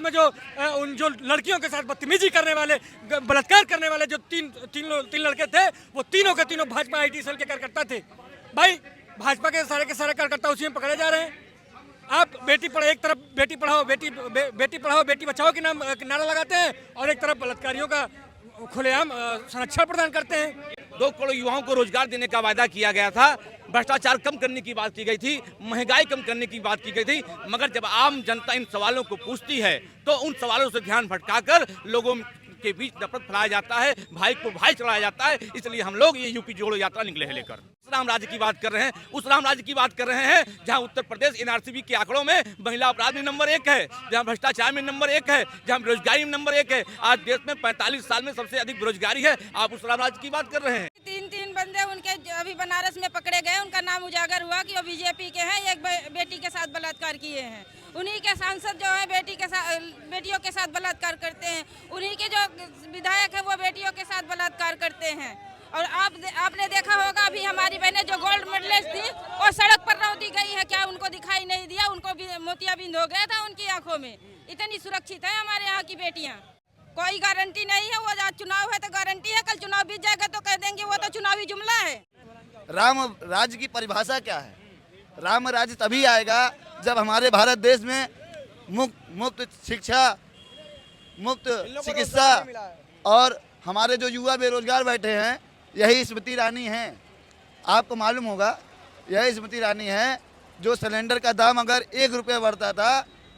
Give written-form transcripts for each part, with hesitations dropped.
उसमें जो उन जो लड़कियों के साथ बदतमीजी करने वाले, बलात्कार करने वाले जो तीन लड़के थे, वो तीनों के तीनों भाजपा आईटी सेल के कार्यकर्ता थे। भाई भाजपा के सारे कार्यकर्ता उसी में पकड़े जा रहे हैं। आप बेटी पढ़ाओ, एक तरफ बेटी पढ़ाओ बेटी बचाओ के नाम नारा लगाते हैं और एक तरफ बलात्कारियों का खुलेआम संरक्षण प्रदान करते हैं। 2 करोड़ युवाओं को रोजगार देने का वादा किया गया था, भ्रष्टाचार कम करने की बात की गई थी, महंगाई कम करने की बात की गई थी, मगर जब आम जनता इन सवालों को पूछती है तो उन सवालों से ध्यान भटकाकर लोगों के बीच नफरत फैलाया जाता है, भाई को भाई चढ़ाया जाता है। इसलिए हम लोग ये यूपी जोड़ो यात्रा निकले हैं लेकर। राम राज्य की बात कर रहे हैं, उस राम राज्य की बात कर रहे हैं जहां उत्तर प्रदेश एनआरसीबी के आंकड़ों में महिला अपराध में नंबर 1 है, जहां भ्रष्टाचार में नंबर 1 है, जहां बेरोजगारी में नंबर 1 है। आज देश में 45 साल में सबसे अधिक बेरोजगारी है। आप उस राम राज्य की बात कर रहे हैं। 3 बंदे उनके अभी बनारस में पकड़े गए, उनका नाम उजागर हुआ कि वो बीजेपी के हैं, एक बेटी के साथ बलात्कार किए हैं। उन्हीं के सांसद जो है बेटियों के साथ बलात्कार करते हैं, उन्हीं के जो विधायक है वो बेटियों के साथ बलात्कार करते हैं। और आपने देखा होगा अभी हमारी बहनें जो गोल्ड मेडलिस्ट थी वो सड़क पर रौंदी गई है, क्या उनको दिखाई नहीं दिया? उनको भी मोतियाबिंद हो गया था उनकी आंखों में। इतनी सुरक्षित है हमारे यहाँ की बेटियाँ, कोई गारंटी नहीं है। वो आज चुनाव है तो गारंटी है, कल चुनाव बीत जाएगा तो कह देंगे वो तो चुनावी जुमला है। राम राज्य की परिभाषा क्या है? राम राज्य तभी आएगा जब हमारे भारत देश में मुफ्त शिक्षा, मुफ्त चिकित्सा और हमारे जो युवा बेरोजगार बैठे हैं यही स्मृति ईरानी हैं। आपको मालूम होगा यही स्मृति ईरानी है जो सिलेंडर का दाम अगर 1 रुपये बढ़ता था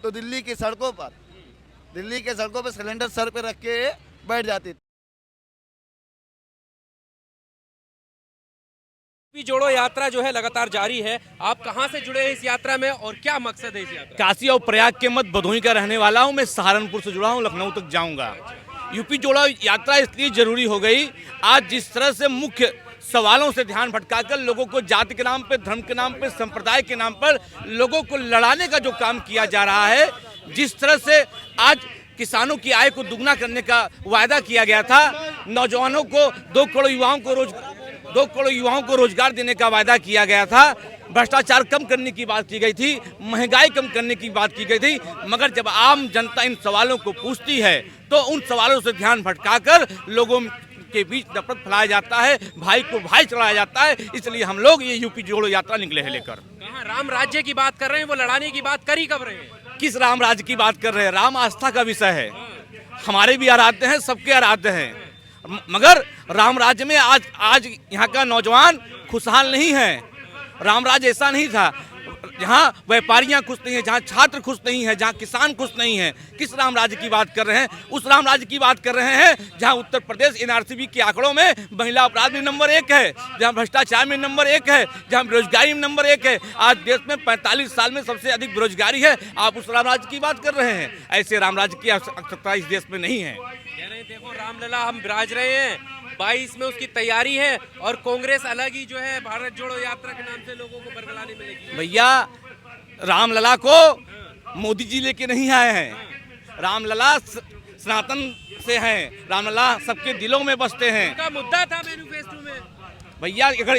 तो दिल्ली की सड़कों पर सिलेंडर सर पे रख के बैठ जाती थी। यूपी जोड़ो यात्रा जो है लगातार जारी है। आप कहां से जुड़े हैं इस यात्रा में और क्या मकसद है इस यात्रा? काशी और प्रयाग के मध्य भदोही का रहने वाला हूं मैं, सहारनपुर से जुड़ा हूं, लखनऊ तक जाऊंगा। यूपी जोड़ो यात्रा इसलिए जरूरी हो गई, आज जिस तरह से मुख्य सवालों से ध्यान भटकाकर लोगों को जाति के नाम पे, धर्म के नाम पे, संप्रदाय के नाम पर लोगों को लड़ाने का जो काम किया जा रहा है, जिस तरह से आज किसानों की आय को दुगना करने का वायदा किया गया था, नौजवानों को 2 करोड़ युवाओं को रोजगार देने का वायदा किया गया था, भ्रष्टाचार कम करने की बात की गई थी, महंगाई कम करने की बात की गई थी, मगर जब आम जनता इन सवालों को पूछती है तो उन सवालों से ध्यान भटकाकर लोगों के बीच नफरत फैलाया जाता है, भाई को भाई चढ़ाया जाता है। इसलिए हम लोग ये यूपी जोड़ो यात्रा निकले हैं लेकर। कहाँ राम राज्य की बात कर रहे हैं, वो लड़ाने की बात करी कब रहे हैं? किस राम राज्य की बात कर रहे हैं? राम आस्था का विषय है, हमारे भी आराध्य हैं, सबके आराध्य हैं, मगर राम राज्य में आज यहाँ का नौजवान खुशहाल नहीं है। राम राज्य ऐसा नहीं था जहाँ व्यापारियाँ खुश नहीं है, जहाँ छात्र खुश नहीं है, जहाँ किसान खुश नहीं है। किस राम राज्य की बात कर रहे हैं? उस राम राज्य की बात कर रहे हैं जहाँ उत्तर प्रदेश एनआरसीबी के आंकड़ों में महिला अपराध में नंबर 1 है, जहाँ भ्रष्टाचार में नंबर 1 है, जहाँ बेरोजगारी में नंबर 1 है। आज देश में 45 साल में सबसे अधिक बेरोजगारी है। आप उस राम राज्य की बात कर रहे हैं। ऐसे राम राज्य की आवश्यकता इस देश में नहीं है। देखो रामलला हम विराज रहे हैं, 22 में उसकी तैयारी है और कांग्रेस अलग ही जो है भारत जोड़ो यात्रा के नाम से लोगों को बरगलाने में लगी। भैया रामलला को मोदी जी लेके नहीं आए हैं, रामलला सनातन से हैं, रामलला सबके दिलों में बसते हैं। उनका मुद्दा था मैनिफेस्टो में भैया, अगर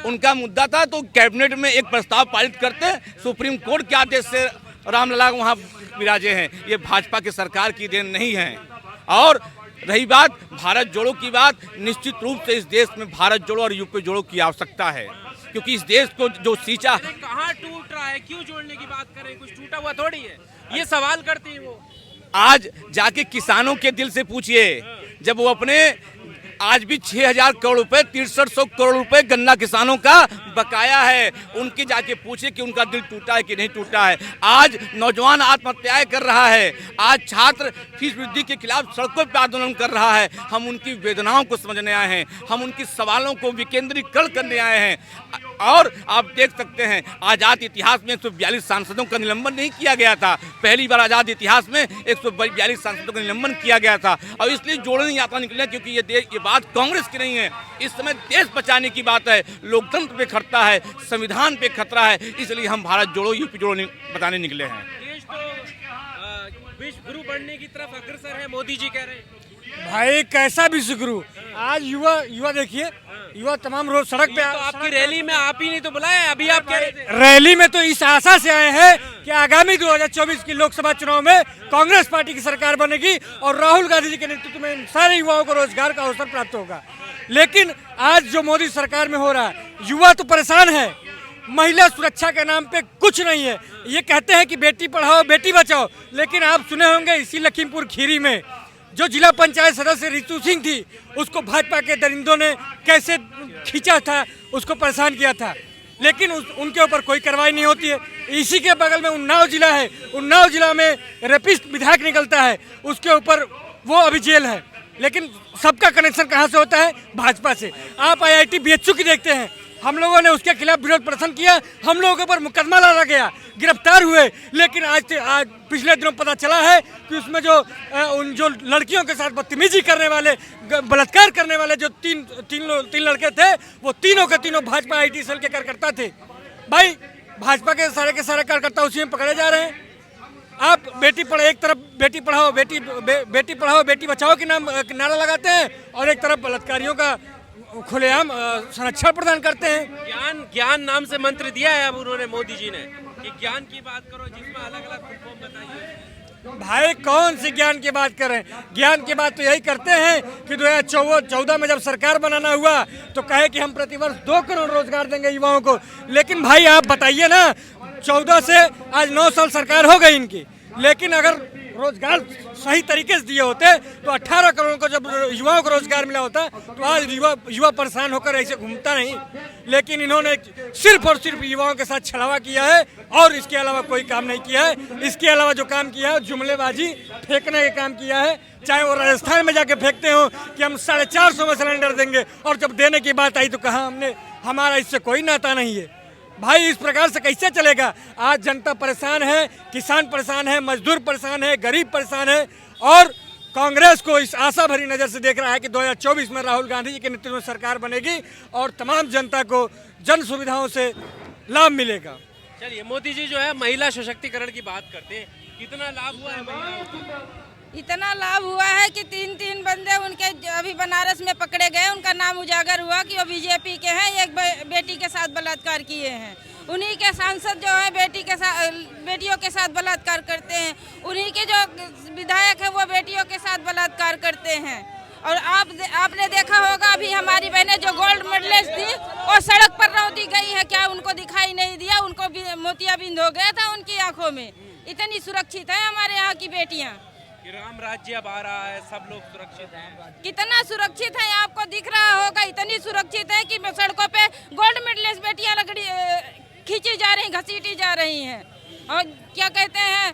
उनका मुद्दा था तो कैबिनेट में एक प्रस्ताव पारित करते, सुप्रीम कोर्ट के आदेश से रामलला वहाँ विराजे हैं। ये भाजपा की सरकार की देन नहीं है। और रही बात भारत जोड़ो की बात, निश्चित रूप से इस देश में भारत जोड़ो और यूपी जोड़ो की आवश्यकता है, क्योंकि इस देश को जो सींचा। कहाँ टूट रहा है, क्यों जोड़ने की बात करें? कुछ टूटा हुआ थोड़ी है, ये सवाल करती है वो। आज जाके किसानों के दिल से पूछिए, जब वो अपने आज भी 6000 करोड़ रुपए, 6300 करोड़ रुपए गन्ना किसानों का बकाया है, उनके जाके पूछे कि उनका दिल टूटा है कि नहीं टूटा है। आज नौजवान आत्महत्याएं कर रहा है, आज छात्र फीस वृद्धि के खिलाफ सड़कों पर आंदोलन कर रहा है। हम उनकी वेदनाओं को समझने आए हैं, हम उनकी सवालों को विकेंद्रीकरण करने आए हैं। और आप देख सकते हैं आज़ाद इतिहास में 142 सांसदों का निलंबन नहीं किया गया था। पहली बार आज़ाद इतिहास में 142 सांसदों का निलंबन किया गया था। और इसलिए जोड़ने यात्रा निकले, क्योंकि ये बात कांग्रेस की नहीं है। इस समय देश बचाने की बात है, लोकतंत्र पे खतरा है, संविधान पे खतरा है। इसलिए हम भारत जोड़ो यूपी जोड़ो बताने निकले हैं। देश तो विश्व गुरु बनने की तरफ अग्रसर है, मोदी जी कह रहे हैं। भाई कैसा विश्व गुरु? आज युवा देखिए, युवा तमाम रोज सड़क पे। तो आपकी रैली में आप ही नहीं तो बुलाया, अभी आप कह रहे थे। रैली में तो इस आशा से आए हैं कि कि आगामी 2024 की लोकसभा चुनाव में कांग्रेस पार्टी की सरकार बनेगी और राहुल गांधी जी के नेतृत्व में इन सारे युवाओं को रोजगार का अवसर प्राप्त होगा। लेकिन आज जो मोदी सरकार में हो रहा है, युवा तो परेशान है, महिला सुरक्षा के नाम पे कुछ नहीं है। ये कहते हैं कि बेटी पढ़ाओ बेटी बचाओ, लेकिन आप सुने होंगे इसी लखीमपुर खीरी में जो जिला पंचायत सदस्य रितु सिंह थी, उसको भाजपा के दरिंदों ने कैसे खींचा था, उसको परेशान किया था, लेकिन उनके ऊपर कोई कार्रवाई नहीं होती है। इसी के बगल में उन्नाव जिला है, उन्नाव जिला में रेपिस्ट विधायक निकलता है, उसके ऊपर वो अभी जेल है। लेकिन सबका कनेक्शन कहाँ से होता है? भाजपा से। आप IIT BHU की देखते हैं, हम लोगों ने उसके खिलाफ विरोध प्रदर्शन किया, हम लोगों के ऊपर मुकदमा लड़ा गया, गिरफ्तार हुए, लेकिन आज पिछले दिनों पता चला है कि उसमें जो लड़कियों के साथ बदतमीजी करने वाले, बलात्कार करने वाले जो तीन लड़के थे, वो तीनों के तीनों भाजपा IT सेल के कार्यकर्ता थे। भाई भाजपा के सारे कार्यकर्ता उसी में पकड़े जा रहे हैं। आप एक तरफ बेटी पढ़ाओ बेटी बचाओ के नाम नारा लगाते हैं और एक तरफ बलात्कारियों का खुलेआम संरक्षण प्रदान करते हैं। ज्ञान नाम से मंत्र दिया है अब उन्होंने, मोदी जी ने, कि ज्ञान की बात करो जिसमें अलग अलग फुल फॉर्म बताइए। भाई कौन सी ज्ञान की बात कर रहे हैं? ज्ञान की बात तो यही करते हैं कि 2014 में जब सरकार बनाना हुआ तो कहे कि हम प्रतिवर्ष 2 करोड़ रोजगार देंगे युवाओं को। लेकिन भाई आप बताइए ना, 14 से आज 9 साल सरकार हो गई इनकी, लेकिन अगर रोजगार सही तरीके से दिए होते तो 18 करोड़ को जब युवाओं को रोजगार मिला होता तो आज युवा परेशान होकर ऐसे घूमता नहीं। लेकिन इन्होंने सिर्फ और सिर्फ युवाओं के साथ छलावा किया है और इसके अलावा कोई काम नहीं किया है। इसके अलावा जो काम किया है जुमलेबाजी, फेंकने का काम किया है। चाहे वो राजस्थान में जाके फेंकते हो कि हम 450 में सिलेंडर देंगे, और जब देने की बात आई तो कहा हमारा इससे कोई नाता नहीं है। भाई इस प्रकार से कैसे चलेगा? आज जनता परेशान है, किसान परेशान है, मजदूर परेशान है, गरीब परेशान है, और कांग्रेस को इस आशा भरी नज़र से देख रहा है कि 2024 में राहुल गांधी जी के नेतृत्व में सरकार बनेगी और तमाम जनता को जन सुविधाओं से लाभ मिलेगा। चलिए, मोदी जी जो है महिला सशक्तिकरण की बात करते हैं, कितना लाभ हुआ है महिलाओं को? इतना लाभ हुआ है कि 3 बंदे उनके अभी बनारस में पकड़े गए, उनका नाम उजागर हुआ कि वो बीजेपी के हैं, एक बेटी के साथ बलात्कार किए हैं। उन्हीं के सांसद जो है बेटियों के साथ बलात्कार करते हैं, उन्हीं के जो विधायक है वो बेटियों के साथ बलात्कार करते हैं। और आपने देखा होगा अभी हमारी बहनें जो गोल्ड मेडलिस्ट थी वो सड़क पर रौंदी गई है, क्या उनको दिखाई नहीं दिया? उनको मोतियाबिंद हो गया था उनकी आंखों में। इतनी सुरक्षित है हमारे यहाँ की बेटियाँ। राम राज्य अब आ रहा है, सब लोग सुरक्षित हैं। कितना सुरक्षित है आपको दिख रहा होगा, इतनी सुरक्षित है कि सड़कों पे गोल्ड मेडलिस्ट बेटियां खींची जा रही, घसीटी जा रही हैं। और क्या कहते हैं,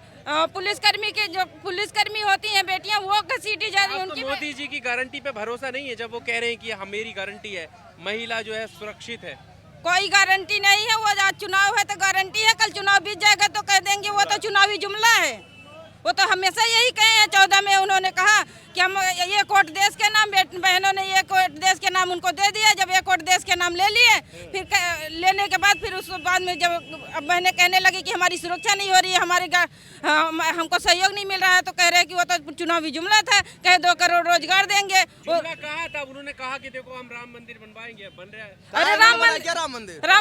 पुलिसकर्मी होती हैं बेटियां, वो घसीटी जा रही हैं। उनकी मोदी जी की गारंटी पे भरोसा नहीं है जब वो कह रहे हैं कि मेरी गारंटी है, महिला जो है सुरक्षित है? कोई गारंटी नहीं है। वो आज चुनाव है तो गारंटी है, कल चुनाव बीत जाएगा तो कह देंगे वो तो चुनावी जुमला है। वो तो हमेशा यही कहे हैं। 14 में उन्होंने कहा कि हम ये कोट देश के नाम, बहनों ने ये कोट देश के नाम उनको दे दिया। जब ये कोट देश के नाम ले लिए, फिर लेने के बाद फिर उस बाद में जब बहनें कहने लगी कि हमारी सुरक्षा नहीं हो रही है, हमको सहयोग नहीं मिल रहा है, तो कह रहे हैं कि वो तो चुनावी जुमला था, कहे 2 करोड़ रोजगार देंगे। कहा था उन्होंने, कहा कि देखो हम राम मंदिर बनवाएंगे, बन रहा है। अरे राम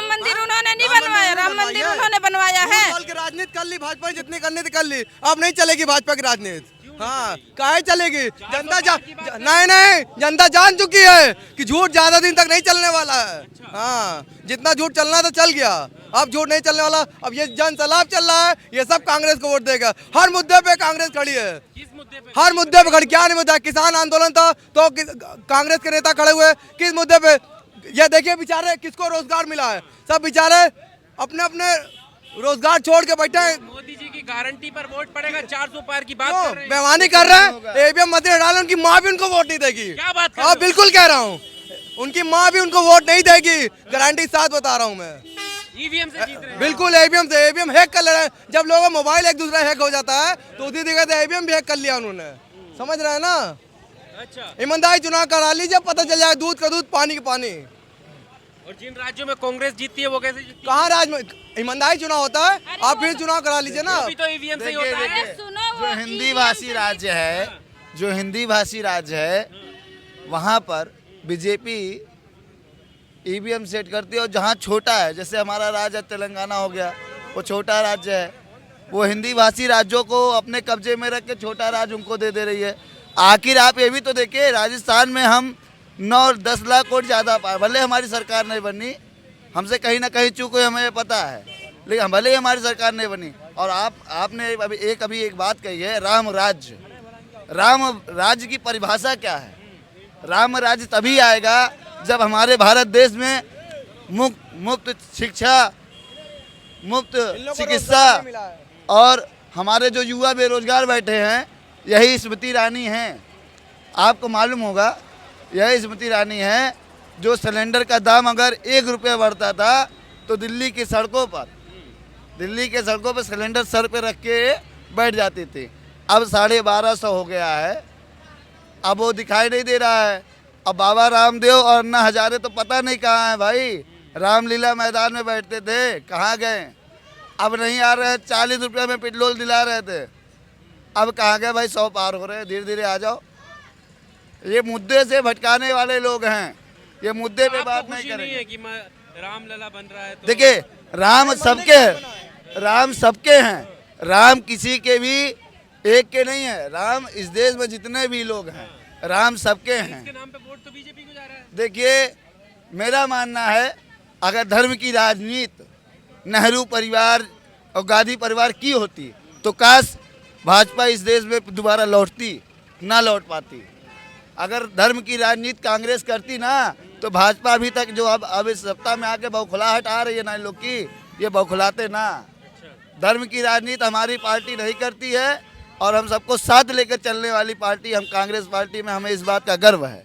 मंदिर उन्होंने नहीं बनवाया, राम मंदिर उन्होंने बनवाया है। राजनीति कर ली भाजपा, जितनी करनी थी कर ली, अब नहीं चलेगी भाजपा की राजनीति। हाँ, काहे चलेगी? जनता नहीं, जनता जान चुकी है कि झूठ ज्यादा दिन तक नहीं चलने वाला है। हाँ, जितना झूठ चलना था चल गया, अब झूठ नहीं चलने वाला। अब ये जन सलाब चल रहा है, ये सब कांग्रेस को वोट देगा। हर मुद्दे पे कांग्रेस खड़ी है। किस मुद्दे पे? हर मुद्दे पे खड़ी। क्या नहीं मुद्दा? किसान आंदोलन था तो कांग्रेस के नेता खड़े हुए। किस मुद्दे पे? ये देखिए बेचारे किसको रोजगार मिला है, सब बेचारे अपने अपने रोजगार छोड़ के बैठे हैं। मोदी जी की गारंटी पर वोट पड़ेगा 400 पार की बात कर रहे हैं। बेईमानी कर रहे हैं। ईवीएम मत डालो, उनकी माँ भी उनको वोट नहीं देगी। क्या बात कर रहे हो? हाँ, बिल्कुल कह रहा हूँ, उनकी माँ भी उनको वोट नहीं देगी। गारंटी साथ बता रहा हूँ मैं। ईवीएम से जीत रहे हैं? बिल्कुल ईवीएम से। ईवीएम हैक कर ले रहे हैं। जब लोगों का मोबाइल एक दूसरा हैक हो जाता है तो उसी जगह से ईवीएम भी हैक कर लिया उन्होंने। समझ रहे हैं ना? अच्छा, ईमानदारी चुनाव करा लीजिए, पता चल जाएगा दूध का दूध, पानी का पानी। और जिन राज्यों में कांग्रेस जीतती है वो कैसे जीतती है? कहाँ राज्य में ईमानदारी चुनाव होता है? आप फिर चुनाव करा लीजिए ना। अभी तो ईवीएम से ही होता है। जो हिंदी भाषी राज्य है, जो हिंदी भाषी राज्य है, वहाँ पर बीजेपी ईवीएम सेट करती है। और जहाँ छोटा है, जैसे हमारा राज्य तेलंगाना हो गया, वो छोटा राज्य है, वो हिंदी भाषी राज्यों को अपने कब्जे में रख के छोटा राज उनको दे रही है। आखिर आप ये भी तो देखिए, राजस्थान में हम 9-10 लाख वोट ज़्यादा पाए, भले हमारी सरकार नहीं बनी, हमसे कहीं ना कहीं चूक हुई, हमें पता है, लेकिन भले ही हमारी सरकार नहीं बनी। और आपने अभी एक बात कही है, राम राज्य। राम राज्य की परिभाषा क्या है? राम राज्य तभी आएगा जब हमारे भारत देश में मुफ्त शिक्षा, मुफ्त चिकित्सा, और हमारे जो युवा बेरोजगार बैठे हैं, यही स्मृति ईरानी हैं। आपको मालूम होगा, यही स्मृति ईरानी है जो सिलेंडर का दाम अगर 1 रुपया बढ़ता था तो दिल्ली की सड़कों पर सिलेंडर सर पे रख के बैठ जाती थी। अब 1250 हो गया है, अब वो दिखाई नहीं दे रहा है। अब बाबा रामदेव और अन्ना हजारे तो पता नहीं कहाँ हैं भाई। रामलीला मैदान में बैठते थे, कहाँ गए? अब नहीं आ रहे हैं। 40 रुपये में पेट्रोल दिला रहे थे, अब कहाँ गए भाई? 100 पार हो रहे हैं, धीरे धीरे आ जाओ। ये मुद्दे से भटकाने वाले लोग हैं, ये मुद्दे पे बात नहीं करेंगे। है कि रामलला बन रहा है तो... देखिए, राम सबके हैं, राम किसी के भी एक के नहीं है। राम इस देश में जितने भी लोग हैं, राम सबके हैं। इसके नाम पे वोट तो बीजेपी को जा रहा है। देखिए, मेरा मानना है, अगर धर्म की राजनीति नेहरू परिवार और गांधी परिवार की होती तो काश भाजपा इस देश में दोबारा लौटती, ना लौट पाती। अगर धर्म की राजनीति कांग्रेस करती ना, तो भाजपा अभी तक जो अब इस सत्ता में आके बौखलाहट आ रही है ना लोग की, ये बौखलाते ना। धर्म की राजनीति हमारी पार्टी नहीं करती है, और हम सबको साथ लेकर चलने वाली पार्टी हम कांग्रेस पार्टी में, हमें इस बात का गर्व है।